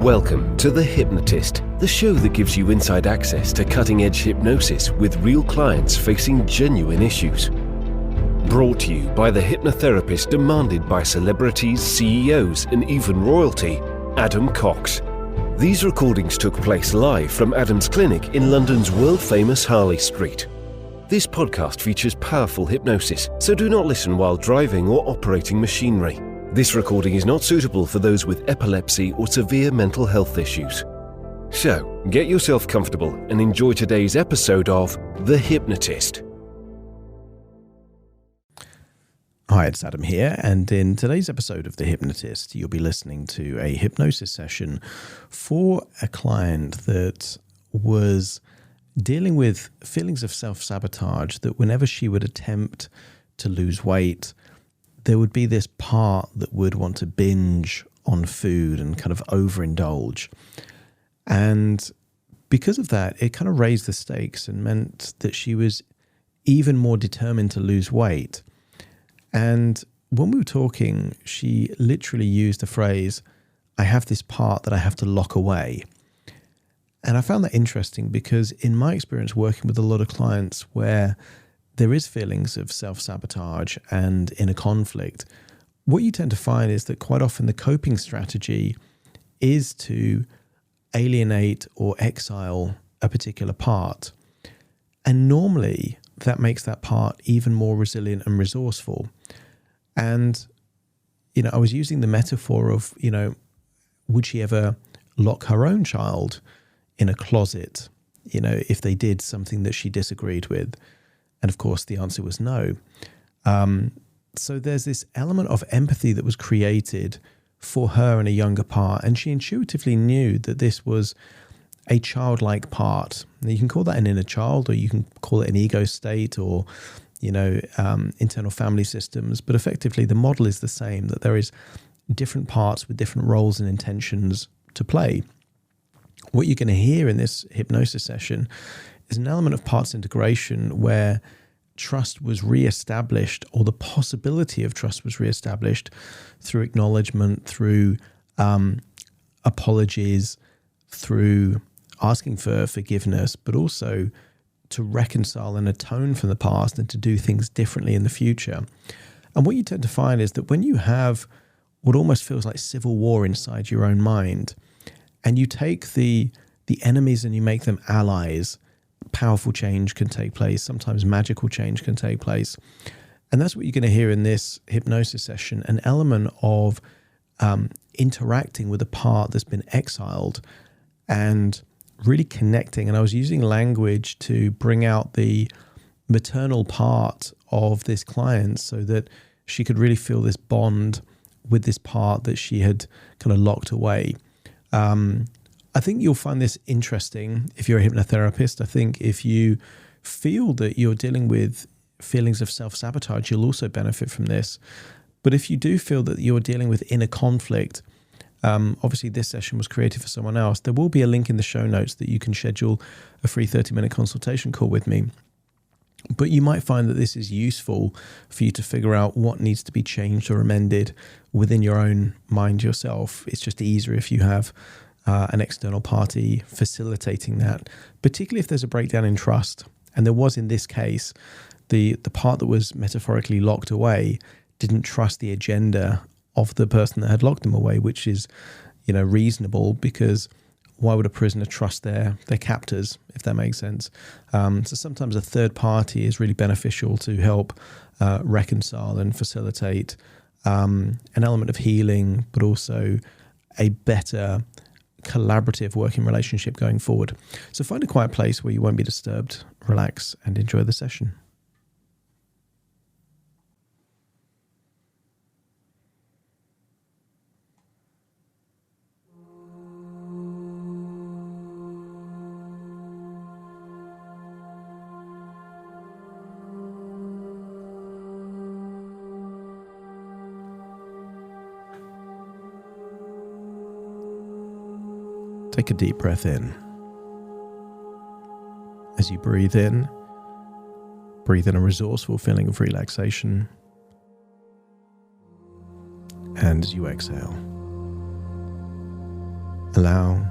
Welcome to The Hypnotist, the show that gives you inside access to cutting-edge hypnosis with real clients facing genuine issues. Brought to you by the hypnotherapist demanded by celebrities, CEOs, and even royalty, Adam Cox. These recordings took place live from Adam's clinic in London's world-famous Harley Street. This podcast features powerful hypnosis, so do not listen while driving or operating machinery. This recording is not suitable for those with epilepsy or severe mental health issues. So, get yourself comfortable and enjoy today's episode of The Hypnotist. Hi, it's Adam here, and in today's episode of The Hypnotist, you'll be listening to a hypnosis session for a client that was dealing with feelings of self-sabotage, that whenever she would attempt to lose weight, there would be this part that would want to binge on food and kind of overindulge. And because of that, it kind of raised the stakes and meant that she was even more determined to lose weight. And when we were talking, she literally used the phrase, "I have this part that I have to lock away." And I found that interesting because in my experience working with a lot of clients where there is feelings of self-sabotage and inner conflict, what you tend to find is that quite often the coping strategy is to alienate or exile a particular part. And normally that makes that part even more resilient and resourceful. And, I was using the metaphor of, would she ever lock her own child in a closet, if they did something that she disagreed with? And of course, the answer was no. So there's this element of empathy that was created for her and a younger part. And she intuitively knew that this was a childlike part. Now, you can call that an inner child, or you can call it an ego state, or, internal family systems. But effectively, the model is the same, that there is different parts with different roles and intentions to play. What you're going to hear in this hypnosis session is an element of parts integration where trust was reestablished, or the possibility of trust was reestablished through acknowledgement, through apologies, through asking for forgiveness, but also to reconcile and atone from the past and to do things differently in the future. And what you tend to find is that when you have what almost feels like civil war inside your own mind, and you take the enemies and you make them allies, powerful change can take place. Sometimes magical change can take place. And that's what you're going to hear in this hypnosis session, an element of interacting with a part that's been exiled and really connecting. And I was using language to bring out the maternal part of this client so that she could really feel this bond with this part that she had kind of locked away. I think you'll find this interesting if you're a hypnotherapist. I think if you feel that you're dealing with feelings of self-sabotage, you'll also benefit from this. But if you do feel that you're dealing with inner conflict, obviously this session was created for someone else. There will be a link in the show notes that you can schedule a free 30-minute consultation call with me. But you might find that this is useful for you to figure out what needs to be changed or amended within your own mind yourself. It's just easier if you have an external party facilitating that, particularly if there's a breakdown in trust. And there was in this case, the part that was metaphorically locked away didn't trust the agenda of the person that had locked them away, which is, reasonable, because why would a prisoner trust their captors, if that makes sense? So sometimes a third party is really beneficial to help reconcile and facilitate an element of healing, but also a better collaborative working relationship going forward. So find a quiet place where you won't be disturbed, relax, and enjoy the session. Take a deep breath in. As you breathe in a resourceful feeling of relaxation. And as you exhale, Allow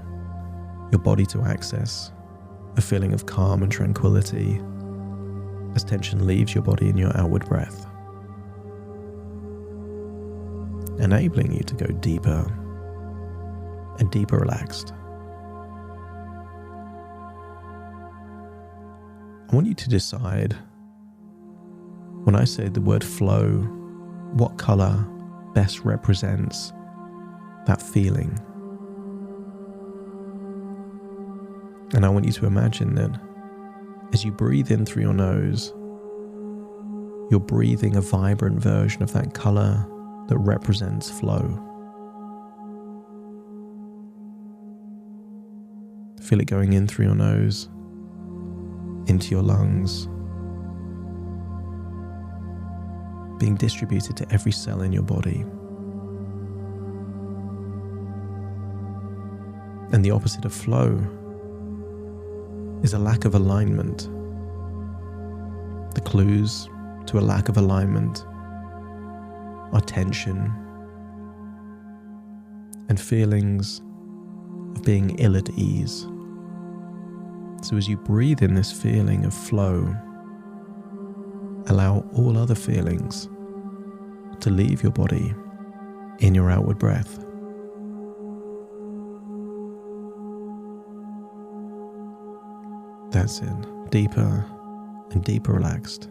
your body to access a feeling of calm and tranquility as tension leaves your body in your outward breath, enabling you to go deeper and deeper relaxed. I want you to decide, when I say the word flow, what color best represents that feeling. And I want you to imagine that as you breathe in through your nose, you're breathing a vibrant version of that color that represents flow. Feel it going in through your nose, into your lungs, being distributed to every cell in your body. And the opposite of flow is a lack of alignment. The clues to a lack of alignment are tension and feelings of being ill at ease. So as you breathe in this feeling of flow, allow all other feelings to leave your body in your outward breath. That's it. Deeper and deeper relaxed.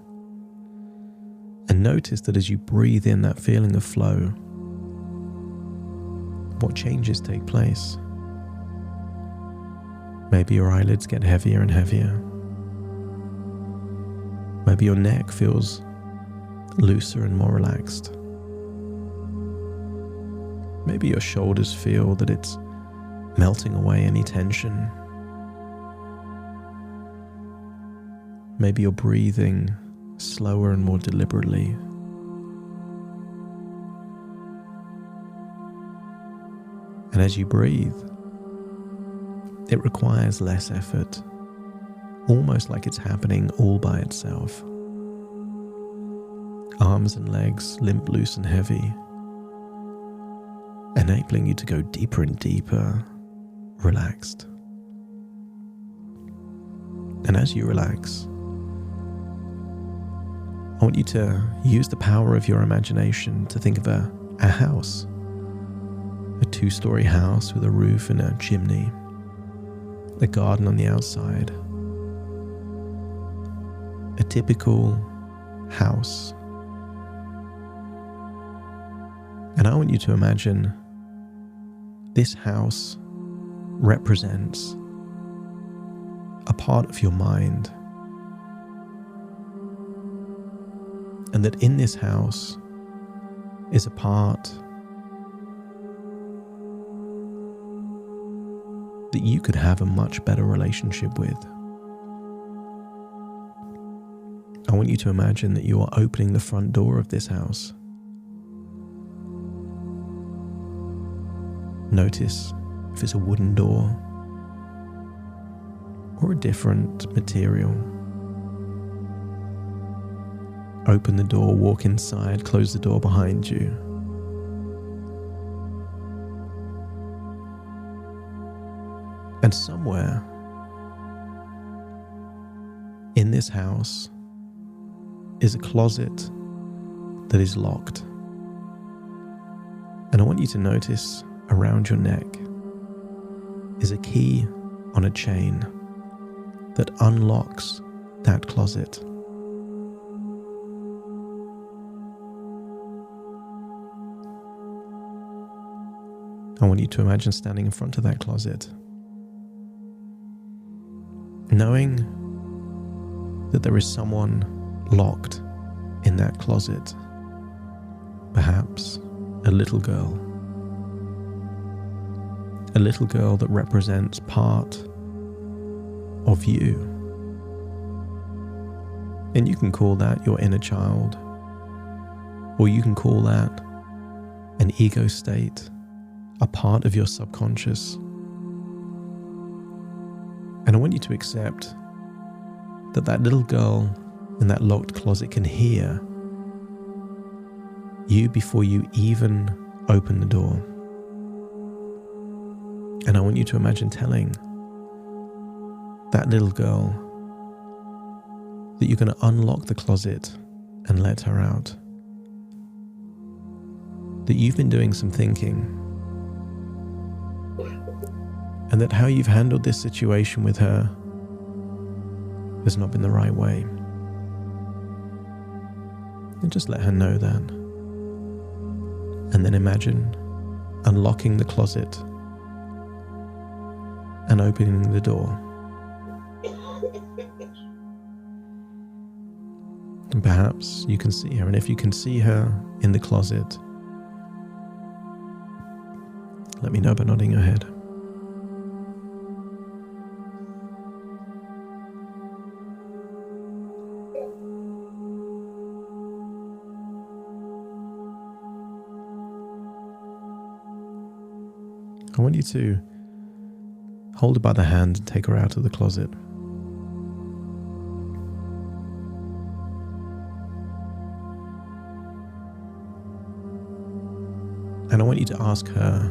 And notice that as you breathe in that feeling of flow, what changes take place. Maybe your eyelids get heavier and heavier. Maybe your neck feels looser and more relaxed. Maybe your shoulders feel that it's melting away any tension. Maybe you're breathing slower and more deliberately. And as you breathe, it requires less effort, almost like it's happening all by itself. Arms and legs limp, loose and heavy, enabling you to go deeper and deeper, relaxed. And as you relax, I want you to use the power of your imagination to think of a house, a 2-story house with a roof and a chimney, a garden on the outside, a typical house. And I want you to imagine this house represents a part of your mind, and that in this house is a part that you could have a much better relationship with. I want you to imagine that you are opening the front door of this house. Notice if it's a wooden door or a different material. Open the door, walk inside, close the door behind you. And somewhere in this house is a closet that is locked. And I want you to notice around your neck is a key on a chain that unlocks that closet. I want you to imagine standing in front of that closet, knowing that there is someone locked in that closet, perhaps a little girl that represents part of you. And you can call that your inner child, or you can call that an ego state, a part of your subconscious. And I want you to accept that that little girl in that locked closet can hear you before you even open the door. And I want you to imagine telling that little girl that you're going to unlock the closet and let her out. That you've been doing some thinking, and that how you've handled this situation with her has not been the right way. And just let her know that. And then imagine unlocking the closet and opening the door. And perhaps you can see her, and if you can see her in the closet, let me know by nodding your head. I want you to hold her by the hand and take her out of the closet. And I want you to ask her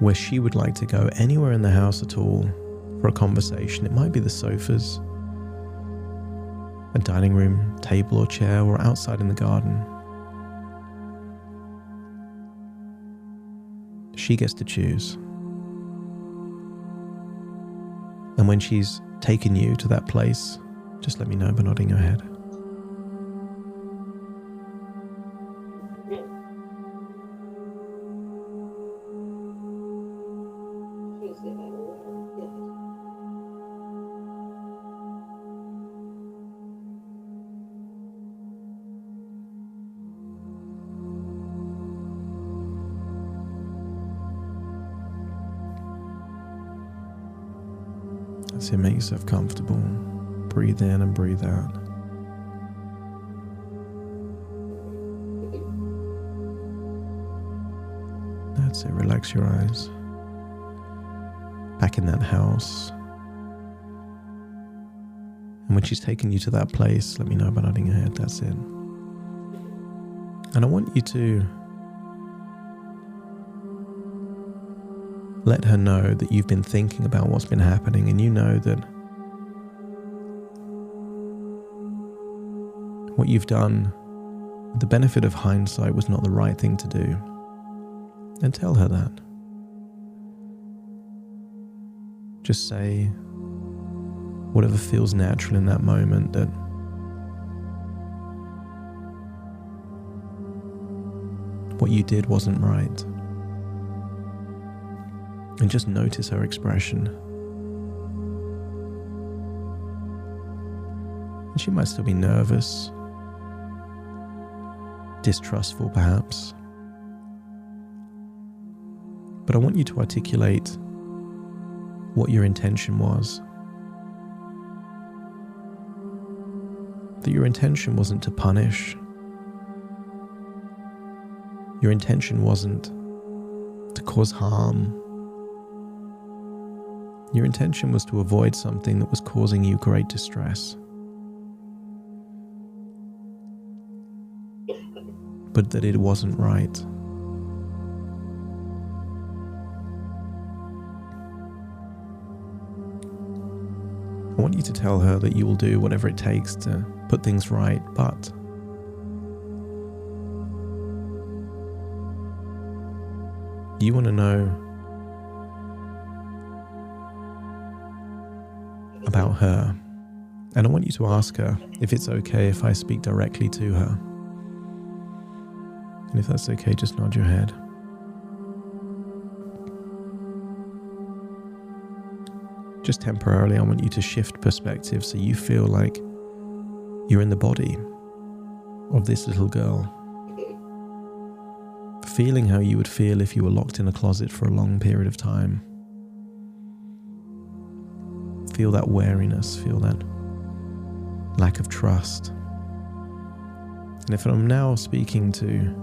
where she would like to go, anywhere in the house at all, for a conversation. It might be the sofas, a dining room table or chair, or outside in the garden. She gets to choose. And when she's taken you to that place, just let me know by nodding your head. That's it, make yourself comfortable. Breathe in and breathe out. That's it, relax your eyes. Back in that house. And when she's taken you to that place, let me know by nodding your head. That's it. And I want you to let her know that you've been thinking about what's been happening, and you know that what you've done, with the benefit of hindsight, was not the right thing to do. And tell her that. Just say whatever feels natural in that moment, that what you did wasn't right. And just notice her expression. And she might still be nervous, distrustful perhaps. But I want you to articulate what your intention was. That your intention wasn't to punish. Your intention wasn't to cause harm. Your intention was to avoid something that was causing you great distress. But that it wasn't right. I want you to tell her that you will do whatever it takes to put things right, but you want to know about her, and I want you to ask her if it's okay if I speak directly to her. And if that's okay, just nod your head. Just temporarily, I want you to shift perspective so you feel like you're in the body of this little girl, feeling how you would feel if you were locked in a closet for a long period of time. Feel that wariness, feel that lack of trust. And if I'm now speaking to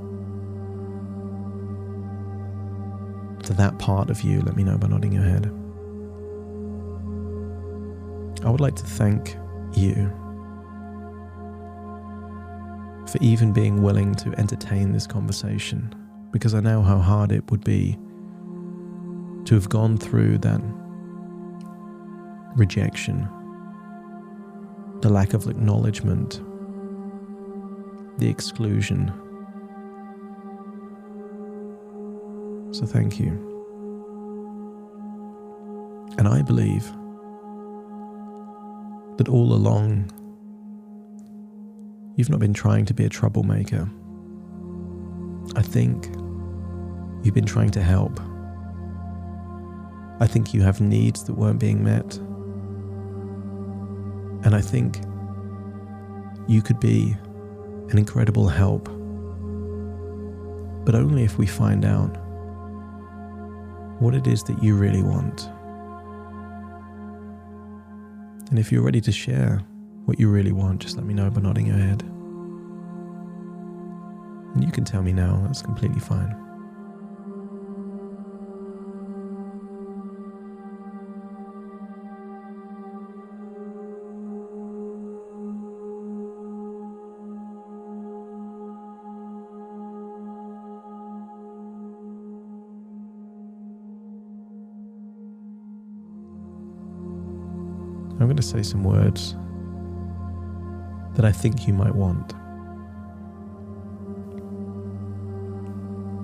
that part of you, let me know by nodding your head. I would like to thank you for even being willing to entertain this conversation, because I know how hard it would be to have gone through that rejection, the lack of acknowledgement, the exclusion. So thank you. And I believe that all along, you've not been trying to be a troublemaker. I think you've been trying to help. I think you have needs that weren't being met. And I think you could be an incredible help, but only if we find out what it is that you really want. And if you're ready to share what you really want, just let me know by nodding your head. And you can tell me now, that's completely fine. I'm going to say some words that I think you might want.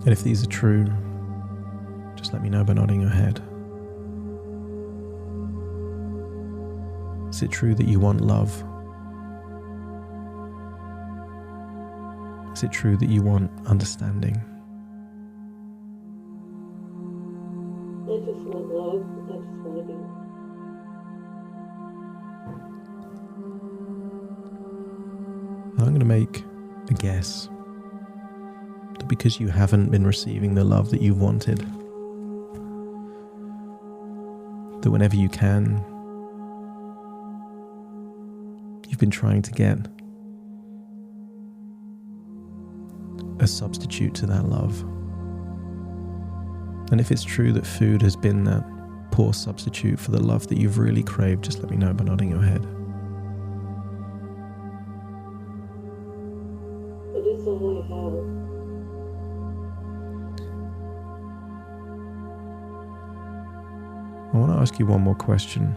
And if these are true, just let me know by nodding your head. Is it true that you want love? Is it true that you want understanding? I just want love. I just want to be. I'm going to make a guess that because you haven't been receiving the love that you wanted, that whenever you can, you've been trying to get a substitute to that love. And if it's true that food has been that poor substitute for the love that you've really craved, just let me know by nodding your head. But it's all I have. I want to ask you one more question.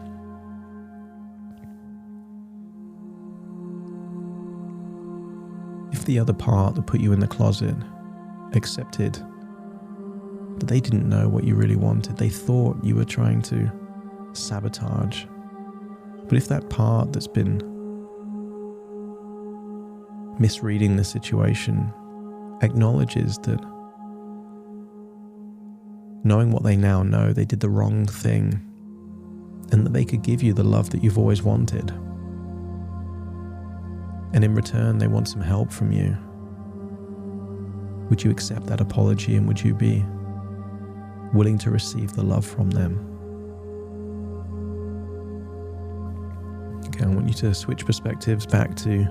If the other part that put you in the closet accepted that they didn't know what you really wanted, they thought you were trying to sabotage. But if that part that's been misreading the situation acknowledges that knowing what they now know, they did the wrong thing, and that they could give you the love that you've always wanted, and in return they want some help from you, would you accept that apology, and would you be willing to receive the love from them? Okay, I want you to switch perspectives back to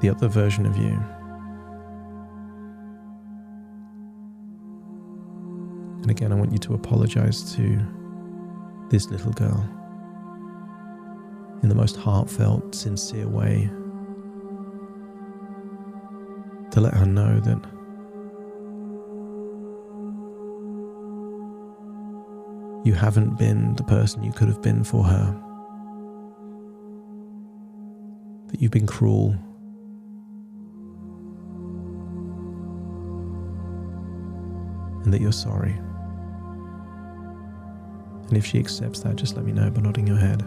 the other version of you. And again, I want you to apologize to this little girl in the most heartfelt, sincere way, to let her know that you haven't been the person you could have been for her, that you've been cruel, and that you're sorry. And if she accepts that, just let me know by nodding your head.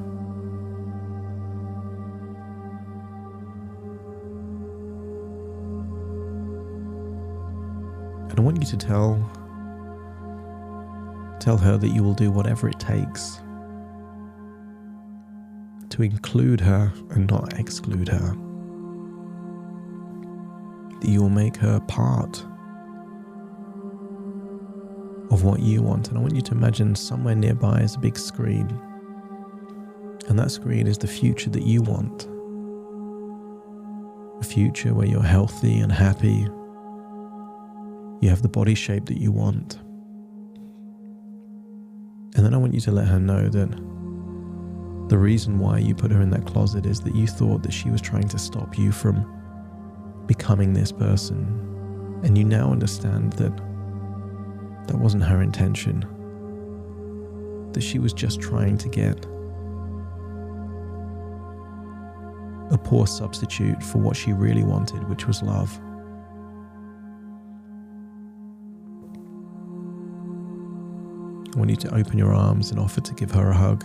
And I want you to tell her that you will do whatever it takes to include her and not exclude her. That you will make her part of what you want. And I want you to imagine somewhere nearby is a big screen, and that screen is the future that you want. A future where you're healthy and happy, you have the body shape that you want. And then I want you to let her know that the reason why you put her in that closet is that you thought that she was trying to stop you from becoming this person, and you now understand that that wasn't her intention, that she was just trying to get a poor substitute for what she really wanted, which was love. I want you to open your arms and offer to give her a hug,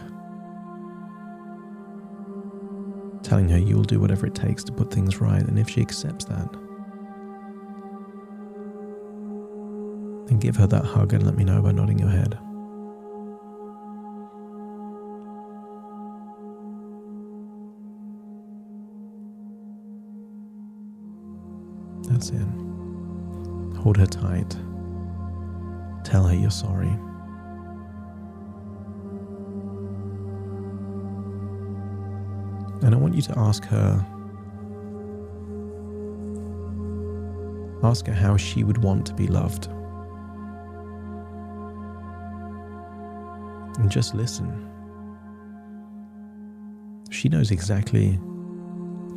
telling her you'll do whatever it takes to put things right, and if she accepts that, then give her that hug and let me know by nodding your head. That's it. Hold her tight. Tell her you're sorry. And I want you to ask her how she would want to be loved. And just listen. She knows exactly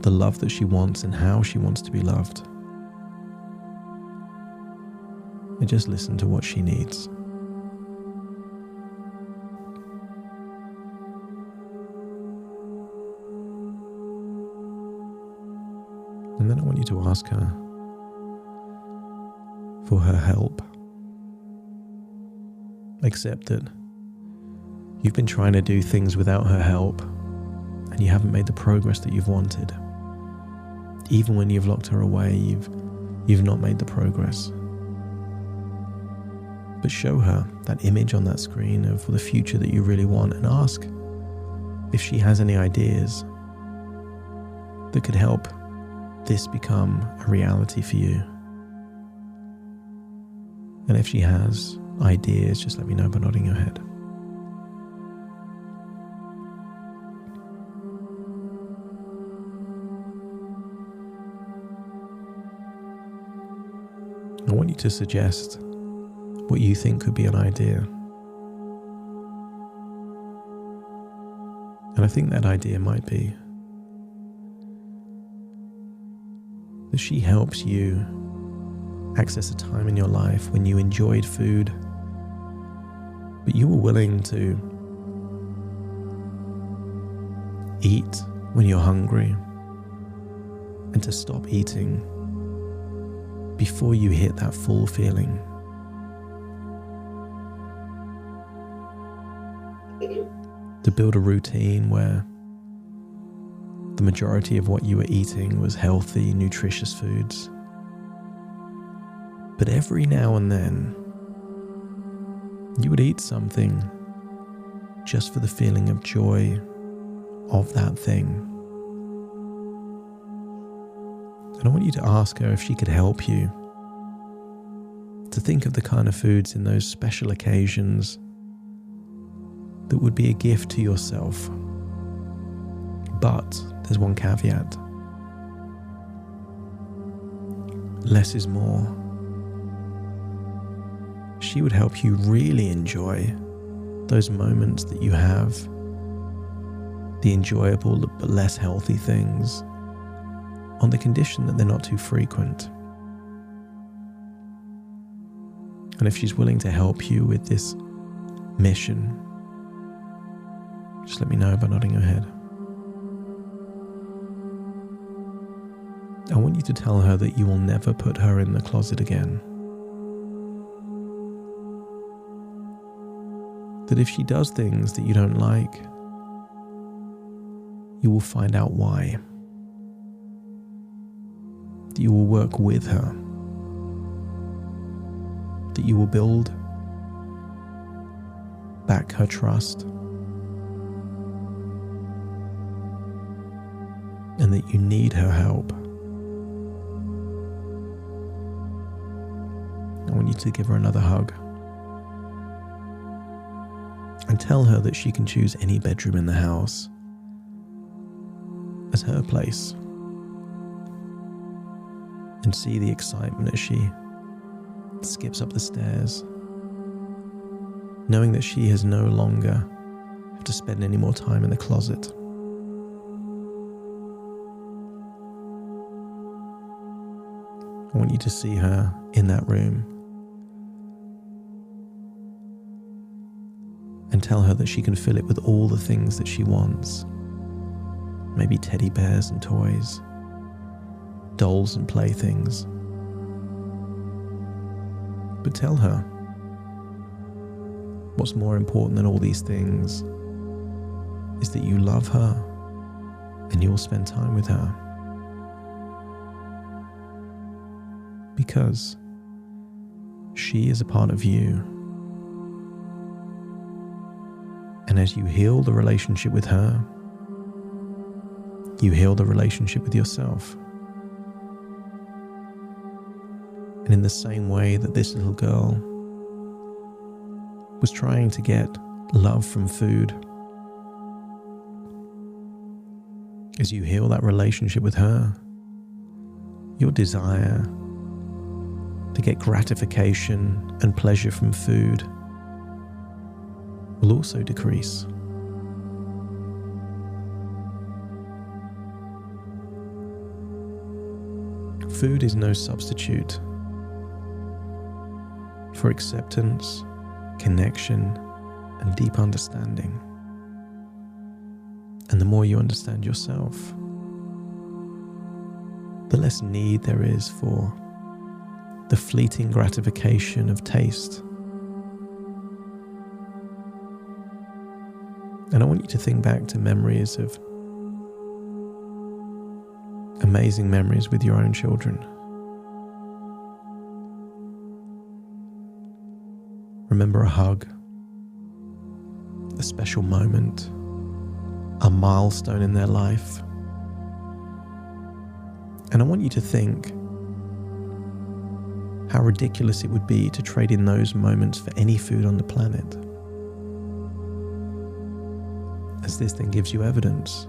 the love that she wants and how she wants to be loved. And just listen to what she needs. And then I want you to ask her for her help. Accept that you've been trying to do things without her help and you haven't made the progress that you've wanted. Even when you've locked her away, you've not made the progress. But show her that image on that screen of the future that you really want and ask if she has any ideas that could help this become a reality for you. And if she has ideas, just let me know by nodding your head. I want you to suggest what you think could be an idea. And I think that idea might be that she helps you access a time in your life when you enjoyed food, but you were willing to eat when you're hungry and to stop eating before you hit that full feeling. To build a routine where the majority of what you were eating was healthy, nutritious foods. But every now and then, you would eat something just for the feeling of joy of that thing. And I want you to ask her if she could help you to think of the kind of foods in those special occasions that would be a gift to yourself. But there's one caveat. Less is more. She would help you really enjoy those moments that you have, the enjoyable but less healthy things, on the condition that they're not too frequent. And if she's willing to help you with this mission, just let me know by nodding your head. I want you to tell her that you will never put her in the closet again. That if she does things that you don't like, you will find out why. That you will work with her. That you will build back her trust. And that you need her help. I want you to give her another hug. And tell her that she can choose any bedroom in the house as her place. And see the excitement as she skips up the stairs, knowing that she has no longer have to spend any more time in the closet. I want you to see her in that room and tell her that she can fill it with all the things that she wants. Maybe teddy bears and toys, dolls and playthings. But tell her what's more important than all these things is that you love her and you'll spend time with her. Because she is a part of you. And as you heal the relationship with her, you heal the relationship with yourself. And in the same way that this little girl was trying to get love from food, as you heal that relationship with her, your desire to get gratification and pleasure from food will also decrease. Food is no substitute for acceptance, connection, and deep understanding. And the more you understand yourself, the less need there is for the fleeting gratification of taste. And I want you to think back to memories of amazing memories with your own children. Remember a hug, a special moment, a milestone in their life. And I want you to think how ridiculous it would be to trade in those moments for any food on the planet. As this then gives you evidence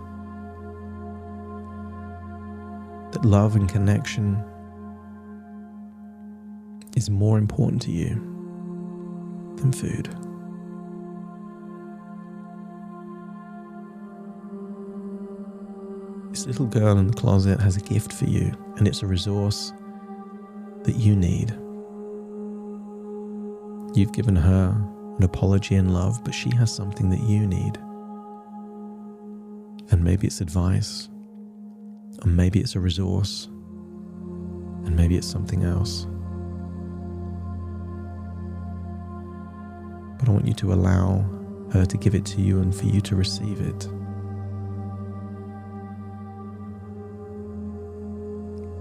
that love and connection is more important to you than food. This little girl in the closet has a gift for you, and it's a resource that you need. You've given her an apology and love, but she has something that you need. And maybe it's advice, or maybe it's a resource, and maybe it's something else. But I want you to allow her to give it to you and for you to receive it.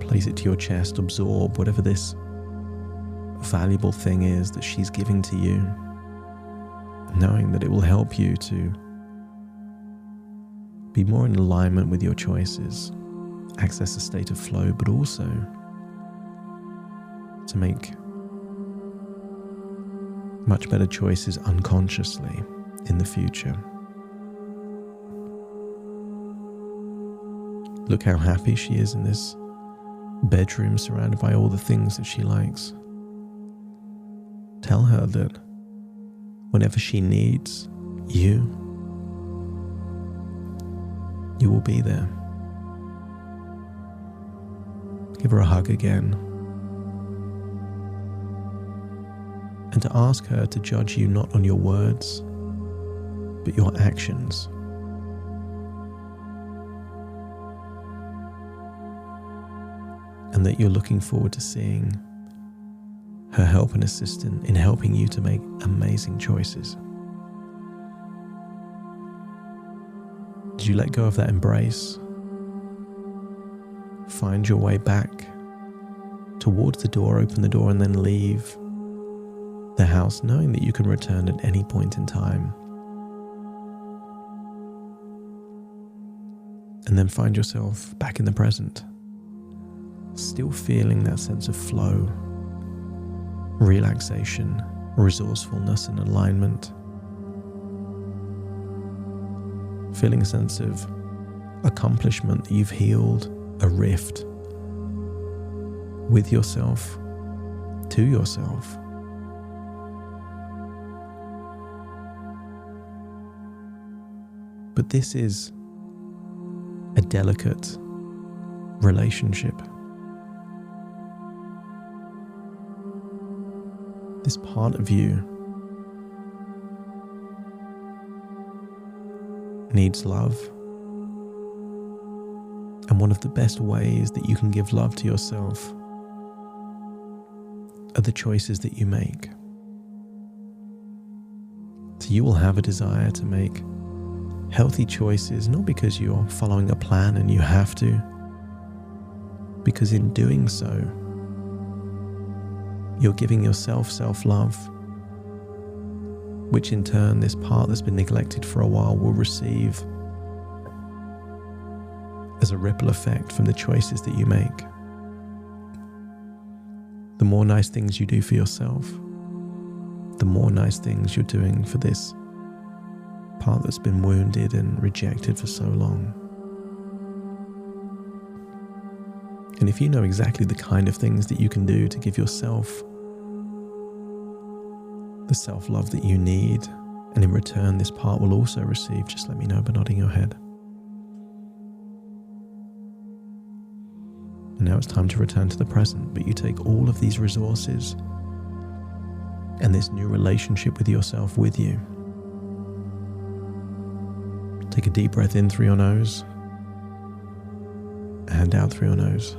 Place it to your chest, absorb whatever this valuable thing is that she's giving to you, knowing that it will help you to be more in alignment with your choices, access a state of flow, but also to make much better choices unconsciously in the future. Look how happy she is in this bedroom, surrounded by all the things that she likes. Tell her that whenever she needs you will be there. Give her a hug again. And to ask her to judge you not on your words, but your actions. And that you're looking forward to seeing her help and assistance in helping you to make amazing choices. Did you let go of that embrace? Find your way back towards the door, open the door, and then leave the house, knowing that you can return at any point in time. And then find yourself back in the present, still feeling that sense of flow, relaxation, resourcefulness, and alignment. Feeling a sense of accomplishment that you've healed a rift with yourself, to yourself. But this is a delicate relationship. This part of you needs love. And one of the best ways that you can give love to yourself are the choices that you make. So you will have a desire to make healthy choices, not because you're following a plan and you have to, because in doing so, you're giving yourself self-love, which in turn, this part that's been neglected for a while will receive as a ripple effect from the choices that you make. The more nice things you do for yourself, the more nice things you're doing for this part that's been wounded and rejected for so long. And if you know exactly the kind of things that you can do to give yourself the self-love that you need, and in return this part will also receive, just let me know by nodding your head. And now it's time to return to the present, but you take all of these resources and this new relationship with yourself with you. Take a deep breath in through your nose and out through your nose.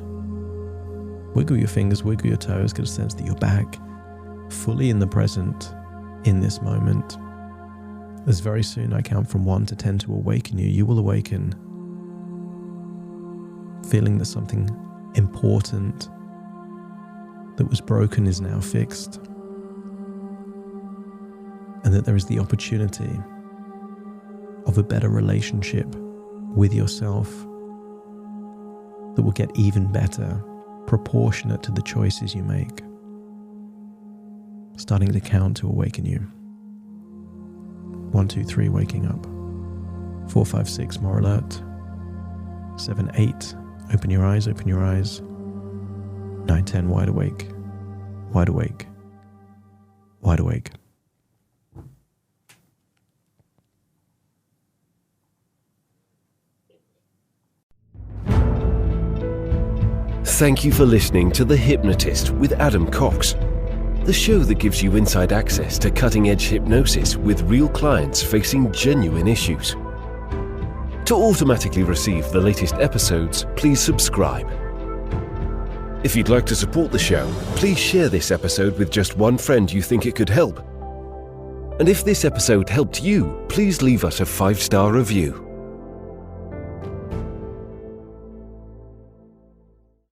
Wiggle your fingers, wiggle your toes, get a sense that you're back fully in the present in this moment. As very soon I count from 1 to 10 to awaken you, you will awaken feeling that something important that was broken is now fixed, and that there is the opportunity of a better relationship with yourself that will get even better, proportionate to the choices you make. Starting to count to awaken you. 1, 2, 3, waking up. 4, 5, 6, more alert. 7, 8, open your eyes, open your eyes. 9, 10, wide awake, wide awake, wide awake. Thank you for listening to The Hypnotist with Adam Cox, the show that gives you inside access to cutting-edge hypnosis with real clients facing genuine issues. To automatically receive the latest episodes, please subscribe. If you'd like to support the show, please share this episode with just one friend you think it could help. And if this episode helped you, please leave us a 5-star review.